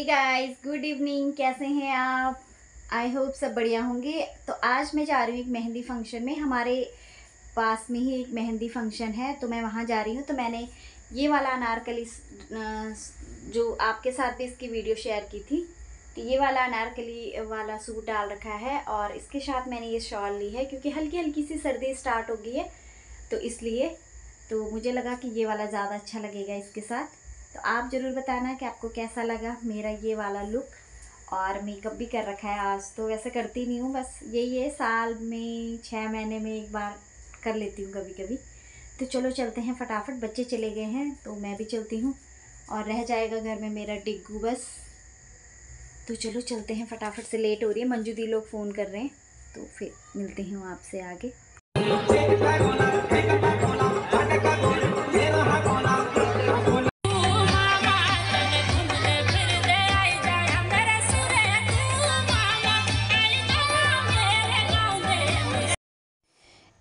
Guys, good evening. कैसे हैं आप? आई होप सब बढ़िया होंगे। तो आज मैं जा रही हूँ एक मेहंदी फंक्शन में। हमारे पास में ही एक मेहंदी फंक्शन है, तो मैं वहाँ जा रही हूँ। तो मैंने ये वाला अनारकली, जो आपके साथ भी इसकी वीडियो शेयर की थी, तो ये वाला अनारकली वाला सूट डाल रखा है। और इसके साथ मैंने ये शॉल ली है क्योंकि हल्की हल्की सी सर्दी स्टार्ट हो गई है, तो इसलिए तो मुझे लगा कि ये वाला ज़्यादा अच्छा लगेगा इसके साथ। तो आप ज़रूर बताना कि आपको कैसा लगा मेरा ये वाला लुक। और मेकअप भी कर रखा है आज, तो वैसे करती नहीं हूँ, बस यही है, साल में 6 महीने में एक बार कर लेती हूँ कभी कभी। तो चलो चलते हैं फटाफट, बच्चे चले गए हैं तो मैं भी चलती हूँ और रह जाएगा घर में मेरा डिग्गू बस। तो चलो चलते हैं फटाफट से, लेट हो रही है। मंजू दी लोग फ़ोन कर रहे हैं, तो फिर मिलते हैं आपसे आगे।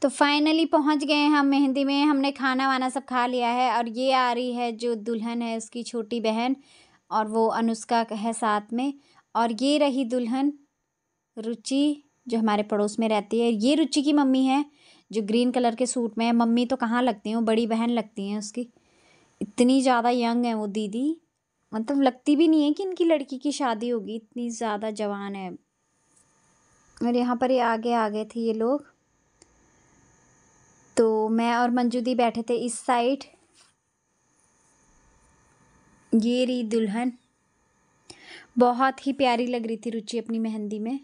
तो फाइनली पहुंच गए हैं हम मेहंदी में। हमने खाना वाना सब खा लिया है। और ये आ रही है जो दुल्हन है, उसकी छोटी बहन, और वो अनुष्का है साथ में। और ये रही दुल्हन रुचि, जो हमारे पड़ोस में रहती है। ये रुचि की मम्मी है जो ग्रीन कलर के सूट में है। मम्मी तो कहाँ लगती हैं, वो बड़ी बहन लगती हैं उसकी। इतनी ज़्यादा यंग है वो दीदी, मतलब लगती भी नहीं है कि इनकी लड़की की शादी होगी, इतनी ज़्यादा जवान है। और यहाँ पर ये आगे आ गए थे ये लोग। तो मैं और मंजू दी बैठे थे इस साइड। ये रही दुल्हन, बहुत ही प्यारी लग रही थी रुचि अपनी मेहंदी में,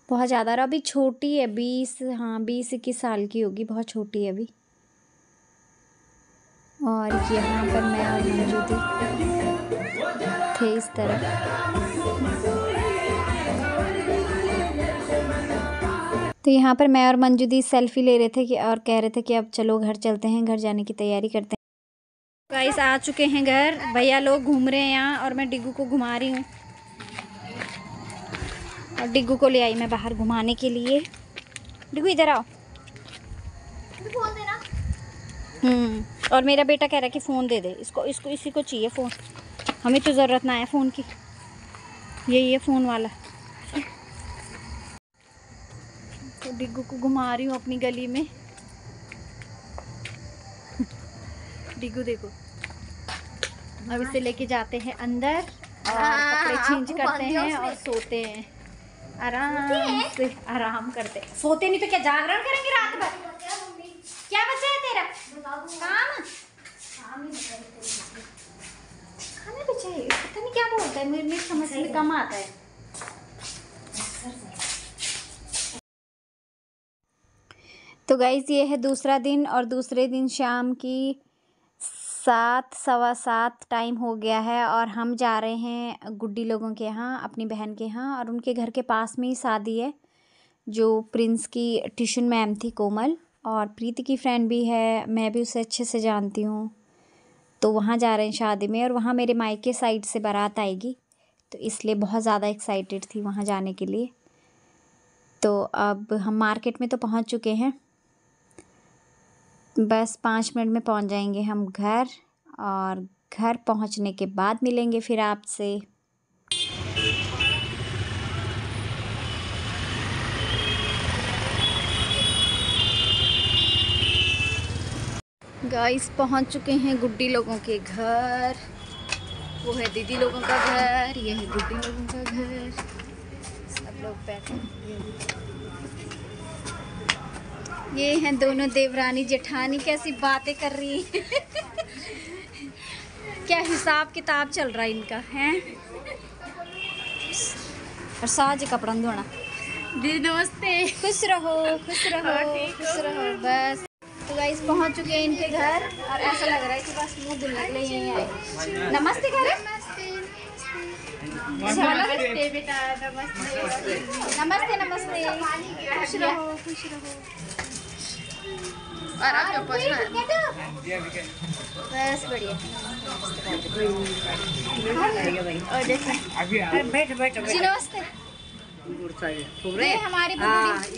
बहुत ज़्यादा। और अभी छोटी है, 20-21 साल की होगी, बहुत छोटी है अभी। और यहाँ पर मैं और मंजू दी थे इस तरफ। तो यहाँ पर मैं और मंजू दी सेल्फी ले रहे थे कि और कह रहे थे कि अब चलो घर चलते हैं, घर जाने की तैयारी करते हैं। गाइस आ चुके हैं घर, भैया लोग घूम रहे हैं यहाँ और मैं डिग्गू को घुमा रही हूँ। और डिग्गू को ले आई मैं बाहर घुमाने के लिए। डिग्गू इधर आओ। फोन देना। और मेरा बेटा कह रहा है कि फ़ोन दे दे इसको, इसी को चाहिए फ़ोन। हमें तो ज़रूरत ना है फ़ोन की, यही है फ़ोन वाला। तो डिग्गू को घुमा रही हूँ अपनी गली में। डिग्गू देखो, अब इसे लेके जाते हैं अंदर और कपड़े चेंज करते हैं और सोते हैं आराम से। आराम करते, सोते नहीं तो क्या जागरण करेंगे रात भर? क्या बचा है तेरा काम? खाना बचा है, पता नहीं क्या बोलता है, मेरे समझ में कम आता है। तो गाइस ये है दूसरा दिन, और दूसरे दिन शाम की 7-7:15 टाइम हो गया है। और हम जा रहे हैं गुड्डी लोगों के यहाँ, अपनी बहन के यहाँ। और उनके घर के पास में ही शादी है, जो प्रिंस की ट्यूशन मैम थी कोमल, और प्रीति की फ्रेंड भी है, मैं भी उसे अच्छे से जानती हूँ। तो वहाँ जा रहे हैं शादी में, और वहाँ मेरे मायके साइड से बारात आएगी, तो इसलिए बहुत ज़्यादा एक्साइटेड थी वहाँ जाने के लिए। तो अब हम मार्केट में तो पहुँच चुके हैं, बस 5 मिनट में पहुंच जाएंगे हम घर। और घर पहुंचने के बाद मिलेंगे फिर आपसे। गाइस पहुंच चुके हैं गुड्डी लोगों के घर। वो है दीदी लोगों का घर, ये है गुड्डी लोगों का घर। सब लोग बैठे हैं। ये हैं दोनों देवरानी जेठानी, कैसी बातें कर रही हैं। क्या हिसाब किताब चल रहा है इनका है। और साज कपड़ा धोना। दीदी नमस्ते। खुश रहो खुश रहो खुश रहो। बस तो गाइस पहुंच चुके हैं इनके घर, और ऐसा लग रहा है कि बस मुंह धुलने के लिए यहीं आए। नमस्ते करे। नमस्ते बेटा, नमस्ते नमस्ते। खुश रहो खुश रहो। बस बढ़िया। और देखो जी नमस्ते। ये हमारी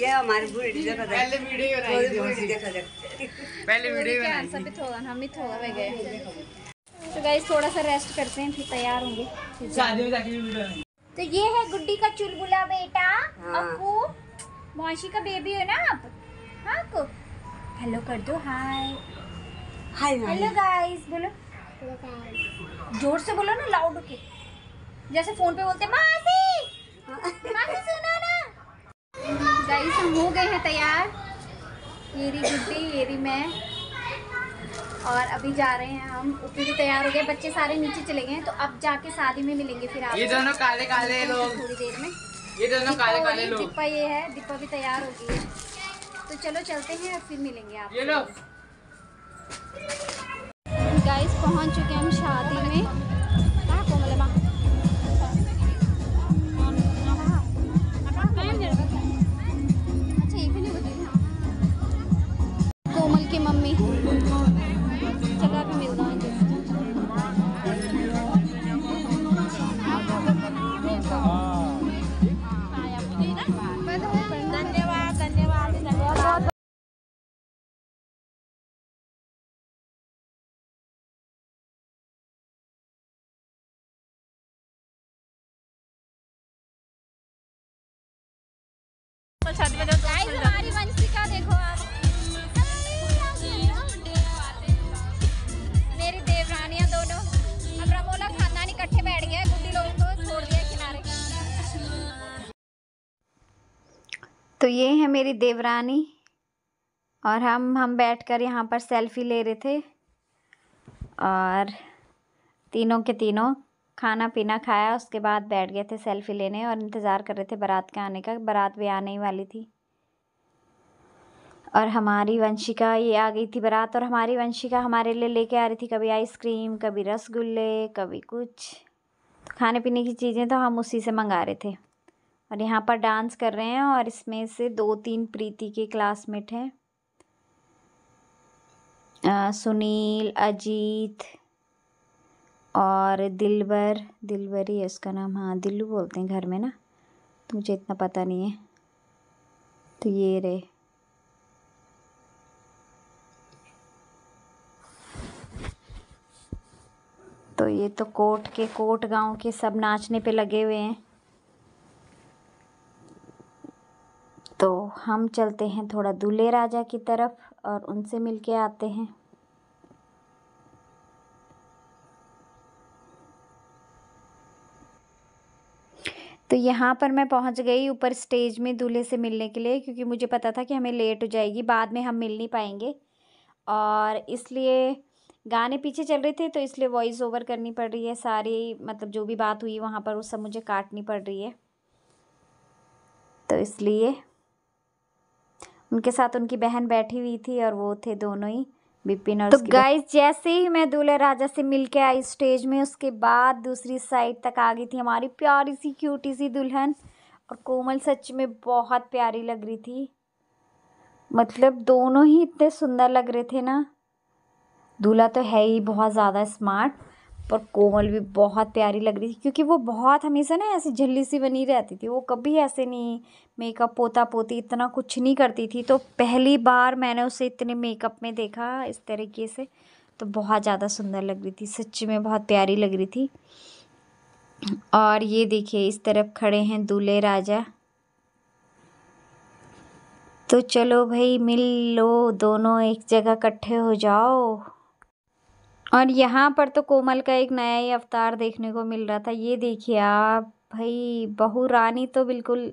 ये हमारी पहले वीडियो सभी थोड़ा हम ही थोड़ा गए। तो गाइस थोड़ा सा रेस्ट करते हैं फिर तैयार होंगे। तो ये है गुड्डी का चुलबुला बेटा। अक्कू मौसी का बेबी है ना आप? हाँ अक्कू, हेलो कर दो। हाय हाय हेलो गाइस बोलो, जोर से बोलो ना, लाउड होके, जैसे फोन पे बोलते मासी मासी सुनो ना। गाइस हम हो गए हैं तैयार, ये रही गुड्डी, ये रही मैं, और अभी जा रहे हैं हम। ऊपर भी तैयार हो गए, बच्चे सारे नीचे चले गए हैं, तो अब जाके शादी में मिलेंगे फिर आप। ये दोनों काले काले लोग, थोड़ी देर में ये दोनों काले काले लोग। दीपा ये है, दीपा भी तैयार हो गई है, तो चलो चलते हैं और फिर मिलेंगे आप। ये लो गाइस पहुंच चुके हैं हम शादी में। अच्छा ये भी नहीं बता, कोमल की मम्मी। चलो अभी मिलता हूँ। धन्यवाद धन्यवाद धन्यवाद। हमारी वंशिका देखो आप, मेरी देवरानियां दोनों। अब रमोला खानदान इकट्ठे बैठ गया, गुड्डी लोगों को छोड़ दिया किनारे। तो ये है मेरी देवरानी, और हम बैठकर यहाँ पर सेल्फी ले रहे थे, और तीनों के तीनों खाना पीना खाया, उसके बाद बैठ गए थे सेल्फी लेने और इंतज़ार कर रहे थे बारात के आने का। बारात भी आने ही वाली थी, और हमारी वंशिका ये आ गई थी बारात, और हमारी वंशिका हमारे लिए लेके आ रही थी कभी आइसक्रीम, कभी रसगुल्ले, कभी कुछ। तो खाने पीने की चीज़ें तो हम उसी से मंगा रहे थे, और यहाँ पर डांस कर रहे हैं, और इसमें से 2-3 प्रीति के क्लासमेट हैं, सुनील, अजीत और दिलबर। दिलबर ही है उसका नाम, हाँ दिल्लू बोलते हैं घर में ना, तो मुझे इतना पता नहीं है। तो ये रहे, तो ये तो कोट गांव के सब नाचने पे लगे हुए हैं। तो हम चलते हैं थोड़ा दूल्हे राजा की तरफ और उनसे मिलके आते हैं। तो यहाँ पर मैं पहुँच गई ऊपर स्टेज में दूल्हे से मिलने के लिए, क्योंकि मुझे पता था कि हमें लेट हो जाएगी, बाद में हम मिल नहीं पाएंगे, और इसलिए गाने पीछे चल रहे थे, तो इसलिए वॉइस ओवर करनी पड़ रही है सारी, मतलब जो भी बात हुई वहाँ पर वो सब मुझे काटनी पड़ रही है। तो इसलिए उनके साथ उनकी बहन बैठी हुई थी, और वो थे दोनों ही, बिपिन और तो गाइस जैसे ही मैं दूल्हे राजा से मिलके आई स्टेज में, उसके बाद दूसरी साइड तक आ गई थी हमारी प्यारी सी क्यूटी सी दुल्हन, और कोमल सच में बहुत प्यारी लग रही थी। मतलब दोनों ही इतने सुंदर लग रहे थे ना। दूल्हा तो है ही बहुत ज़्यादा स्मार्ट, पर कोमल भी बहुत प्यारी लग रही थी, क्योंकि वो बहुत हमेशा ना ऐसी झल्ली सी बनी रहती थी, वो कभी ऐसे नहीं मेकअप पोता पोती इतना कुछ नहीं करती थी। तो पहली बार मैंने उसे इतने मेकअप में देखा इस तरीके से, तो बहुत ज़्यादा सुंदर लग रही थी, सच में बहुत प्यारी लग रही थी। और ये देखिए इस तरफ खड़े हैं दूल्हे राजा। तो चलो भाई मिल लो, दोनों एक जगह इकट्ठे हो जाओ। और यहाँ पर तो कोमल का एक नया ही अवतार देखने को मिल रहा था। ये देखिए आप भाई, बहू रानी तो बिल्कुल,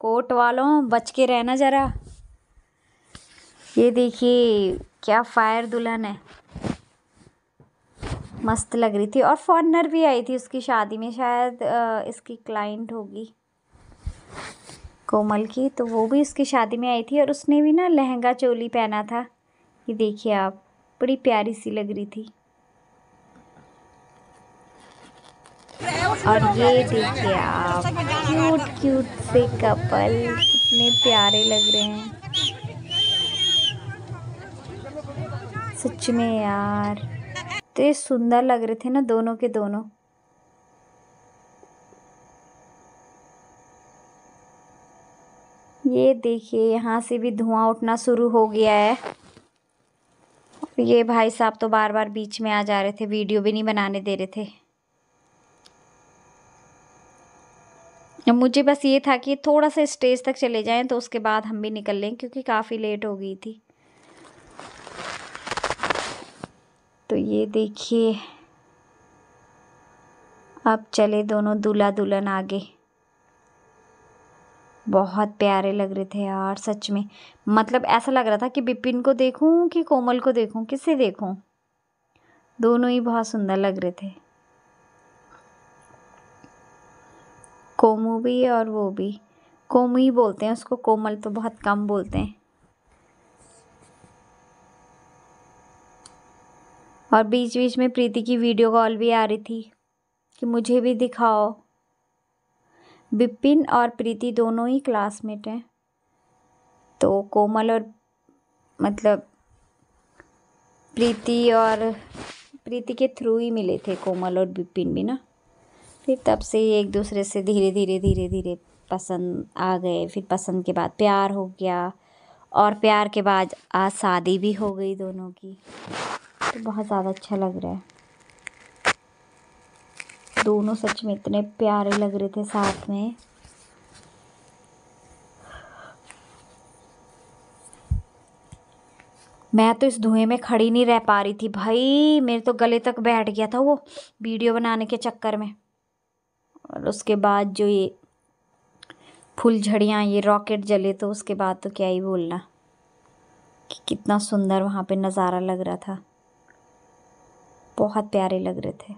कोट वालों बच के रहना ज़रा। ये देखिए क्या फायर दुल्हन है, मस्त लग रही थी। और फॉरेनर भी आई थी उसकी शादी में, शायद इसकी क्लाइंट होगी कोमल की, तो वो भी उसकी शादी में आई थी, और उसने भी ना लहंगा चोली पहना था। ये देखिए आप, बड़ी प्यारी सी लग रही थी। और ये देखिए आप क्यूट क्यूट से कपल, कितने प्यारे लग रहे हैं सच में यार, इतने सुंदर लग रहे थे ना दोनों के दोनों। ये देखिए यहाँ से भी धुआं उठना शुरू हो गया है, ये भाई साहब तो बार बार बीच में आ जा रहे थे, वीडियो भी नहीं बनाने दे रहे थे। मुझे बस ये था कि थोड़ा सा स्टेज तक चले जाएं तो उसके बाद हम भी निकल लें, क्योंकि काफ़ी लेट हो गई थी। तो ये देखिए, अब चले दोनों दूल्हा दुल्हन आगे। बहुत प्यारे लग रहे थे यार सच में। मतलब ऐसा लग रहा था कि बिपिन को देखूं कि कोमल को देखूं, किसे देखूं। दोनों ही बहुत सुंदर लग रहे थे, कोमू भी और वो भी। कोमू ही बोलते हैं उसको, कोमल तो बहुत कम बोलते हैं। और बीच बीच में प्रीति की वीडियो कॉल भी आ रही थी कि मुझे भी दिखाओ। बिपिन और प्रीति दोनों ही क्लासमेट हैं, तो कोमल और मतलब प्रीति के थ्रू ही मिले थे कोमल और बिपिन भी ना। फिर तब से ही एक दूसरे से धीरे धीरे पसंद आ गए। फिर पसंद के बाद प्यार हो गया, और प्यार के बाद आज शादी भी हो गई दोनों की। तो बहुत ज़्यादा अच्छा लग रहा है। दोनों सच में इतने प्यारे लग रहे थे साथ में। मैं तो इस धुएं में खड़ी नहीं रह पा रही थी भाई, मेरे तो गले तक बैठ गया था वो वीडियो बनाने के चक्कर में। और उसके बाद जो ये फुलझड़ियाँ, ये रॉकेट जले, तो उसके बाद तो क्या ही बोलना कि कितना सुंदर वहाँ पे नज़ारा लग रहा था। बहुत प्यारे लग रहे थे।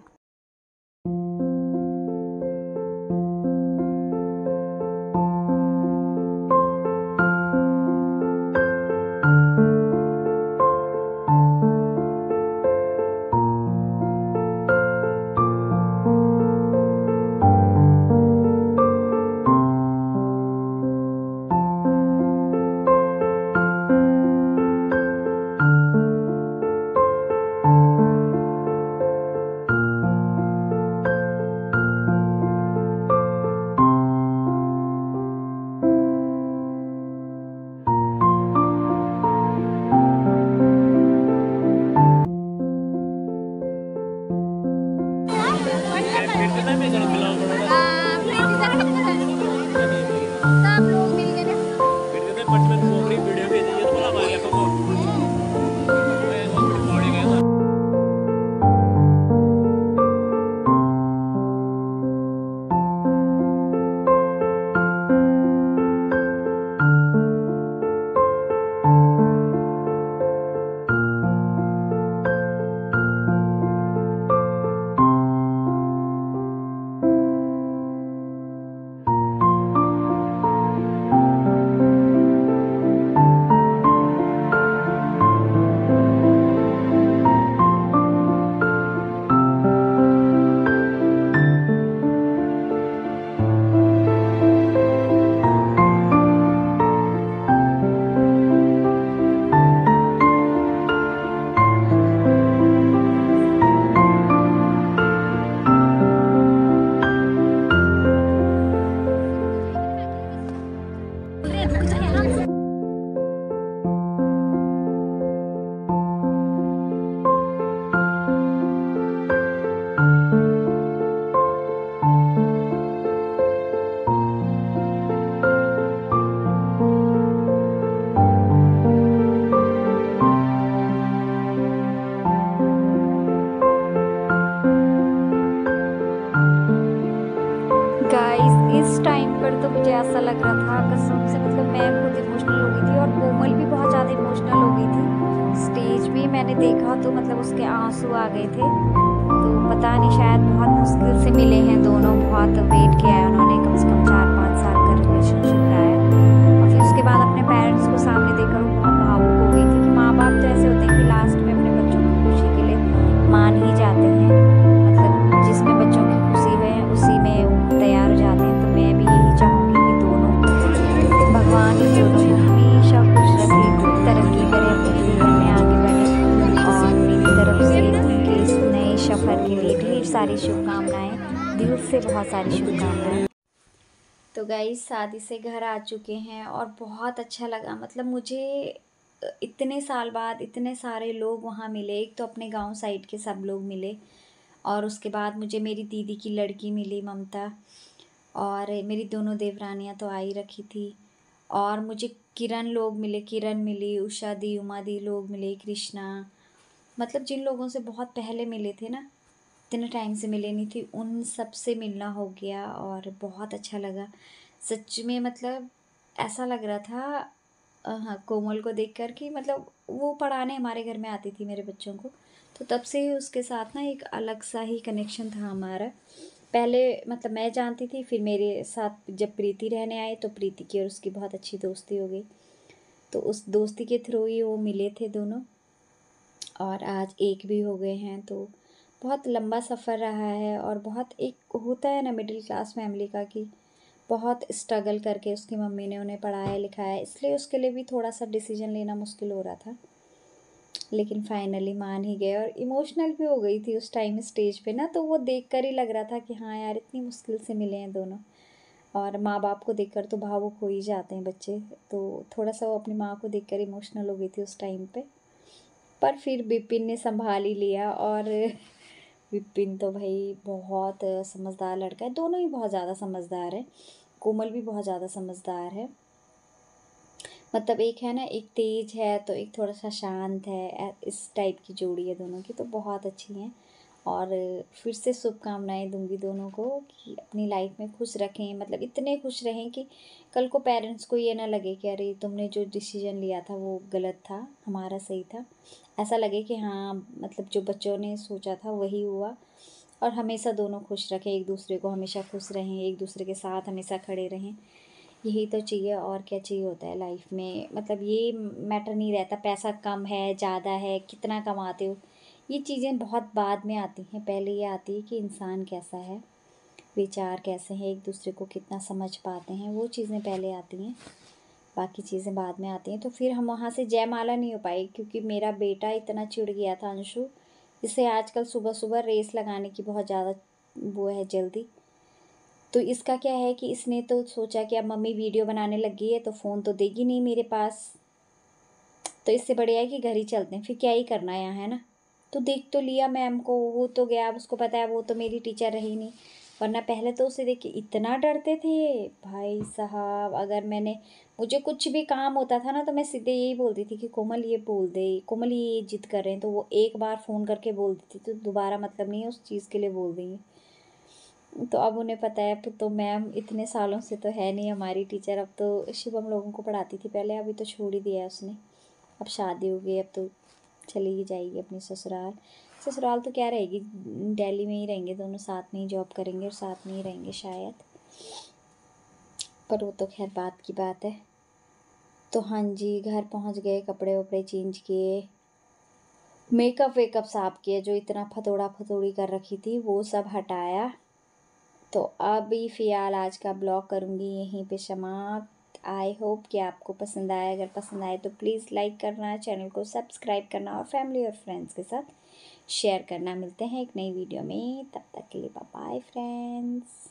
इस टाइम पर तो मुझे ऐसा लग रहा था कसम से, मतलब मैं बहुत इमोशनल हो गई थी और कोमल भी बहुत ज़्यादा इमोशनल हो गई थी। स्टेज भी मैंने देखा तो मतलब उसके आंसू आ गए थे। तो पता नहीं, शायद बहुत मुश्किल से मिले हैं दोनों, बहुत वेट किया है उन्होंने, कम से कम 4-5 साल का रिलेशनशिप रहा है। और फिर उसके बाद अपने पेरेंट्स को सामने देखकर वो बहुत भावुक हो गई थी कि माँ बाप तो ऐसे होते हैं कि लास्ट में अपने बच्चों की खुशी के लिए मान ही जाते हैं, मतलब जिसमें बच्चों की खुशी है उसी में वो तैयार हो जाते हैं। तो मैं भी यही चाहूँगी कि दोनों भगवान ही दोनों को हमेशा खुश रखे, खूब तरक्की करे, अपने जीवन में आगे बढ़े। और मेरी तरफ से उनके इस नए सफ़र के लिए ढेर सारी शुभकामनाएं, दिल से बहुत सारी शुभकामनाएं। तो गाइस शादी से घर आ चुके हैं और बहुत अच्छा लगा। मतलब मुझे इतने साल बाद इतने सारे लोग वहाँ मिले। एक तो अपने गांव साइड के सब लोग मिले, और उसके बाद मुझे मेरी दीदी की लड़की मिली ममता, और मेरी दोनों देवरानियाँ तो आई रखी थी, और मुझे किरण लोग मिले, किरण मिली, उषा दी, उमा दी लोग मिले, कृष्णा, मतलब जिन लोगों से बहुत पहले मिले थे ना, इतने टाइम से मिले नहीं थी, उन सब से मिलना हो गया और बहुत अच्छा लगा सच में। मतलब ऐसा लग रहा था हाँ, कोमल को देखकर कि मतलब वो पढ़ाने हमारे घर में आती थी मेरे बच्चों को, तो तब से ही उसके साथ ना एक अलग सा ही कनेक्शन था हमारा। पहले मतलब मैं जानती थी, फिर मेरे साथ जब प्रीति रहने आई तो प्रीति की और उसकी बहुत अच्छी दोस्ती हो गई, तो उस दोस्ती के थ्रू ही वो मिले थे दोनों, और आज एक भी हो गए हैं। तो बहुत लंबा सफ़र रहा है, और बहुत एक होता है ना मिडिल क्लास फैमिली का कि बहुत स्ट्रगल करके उसकी मम्मी ने उन्हें पढ़ाया लिखाया, इसलिए उसके लिए भी थोड़ा सा डिसीजन लेना मुश्किल हो रहा था, लेकिन फाइनली मान ही गए। और इमोशनल भी हो गई थी उस टाइम स्टेज पे ना, तो वो देख कर ही लग रहा था कि हाँ यार इतनी मुश्किल से मिले हैं दोनों, और माँ बाप को देखकर तो भावुक हो ही जाते हैं बच्चे, तो थोड़ा सा वो अपनी माँ को देखकर इमोशनल हो गई थी उस टाइम पे। पर फिर विपिन ने संभाल ही लिया, और विपिन तो भाई बहुत समझदार लड़का है, दोनों ही बहुत ज़्यादा समझदार है, कोमल भी बहुत ज़्यादा समझदार है। मतलब एक है ना, एक तेज है तो एक थोड़ा सा शांत है, इस टाइप की जोड़ी है दोनों की, तो बहुत अच्छी हैं। और फिर से शुभकामनाएं दूंगी दोनों को कि अपनी लाइफ में खुश रखें, मतलब इतने खुश रहें कि कल को पेरेंट्स को ये ना लगे कि अरे तुमने जो डिसीजन लिया था वो गलत था, हमारा सही था। ऐसा लगे कि हाँ मतलब जो बच्चों ने सोचा था वही हुआ। और हमेशा दोनों खुश रखें, एक दूसरे को हमेशा खुश रहें, एक दूसरे के साथ हमेशा खड़े रहें, यही तो चाहिए। और क्या चाहिए होता है लाइफ में, मतलब ये मैटर नहीं रहता पैसा कम है ज़्यादा है, कितना कमाते हो, ये चीज़ें बहुत बाद में आती हैं। पहले ये आती है कि इंसान कैसा है, विचार कैसे हैं, एक दूसरे को कितना समझ पाते हैं, वो चीज़ें पहले आती हैं, बाकी चीज़ें बाद में आती हैं। तो फिर हम वहाँ से जयमाला नहीं हो पाई, क्योंकि मेरा बेटा इतना चिढ़ गया था अंशु, जिसे आजकल सुबह सुबह रेस लगाने की बहुत ज़्यादा वो है जल्दी। तो इसका क्या है कि इसने तो सोचा कि अब मम्मी वीडियो बनाने लग गई है तो फ़ोन तो देगी नहीं मेरे पास, तो इससे बढ़िया है कि घर ही चलते हैं, फिर क्या ही करना है यहाँ, है ना। तो देख तो लिया मैम को, वो तो गया, अब उसको पता है वो तो मेरी टीचर रही नहीं, वरना पहले तो उसे देख के इतना डरते थे भाई साहब। अगर मुझे कुछ भी काम होता था ना तो मैं सीधे यही बोलती थी कि कोमल ये बोल दे, कोमल ये जिद कर रहे हैं, तो वो एक बार फ़ोन करके बोल देती थी, तो दोबारा मतलब नहीं है उस चीज़ के लिए बोल देंगे। तो अब उन्हें पता है, अब तो मैम इतने सालों से तो है नहीं हमारी टीचर, अब तो शिवम लोगों को पढ़ाती थी पहले, अभी तो छोड़ ही दिया है उसने, अब शादी हो गई, अब तो चली ही जाएगी अपनी ससुराल। ससुराल तो क्या रहेगी, दिल्ली में ही रहेंगे दोनों, साथ में ही जॉब करेंगे और साथ में ही रहेंगे शायद, पर वो तो खैर बात की बात है। तो हाँ जी, घर पहुंच गए, कपड़े वपड़े चेंज किए, मेकअप वेकअप साफ किया, जो इतना फतोड़ा फतोड़ी कर रखी थी वो सब हटाया। तो अभी फ़िलहाल आज का ब्लॉग करूँगी यहीं पे समाप्त। आई होप कि आपको पसंद आए, अगर पसंद आए तो प्लीज़ लाइक करना, चैनल को सब्सक्राइब करना और फैमिली और फ्रेंड्स के साथ शेयर करना। मिलते हैं एक नई वीडियो में, तब तक के लिए बाय बाय फ्रेंड्स।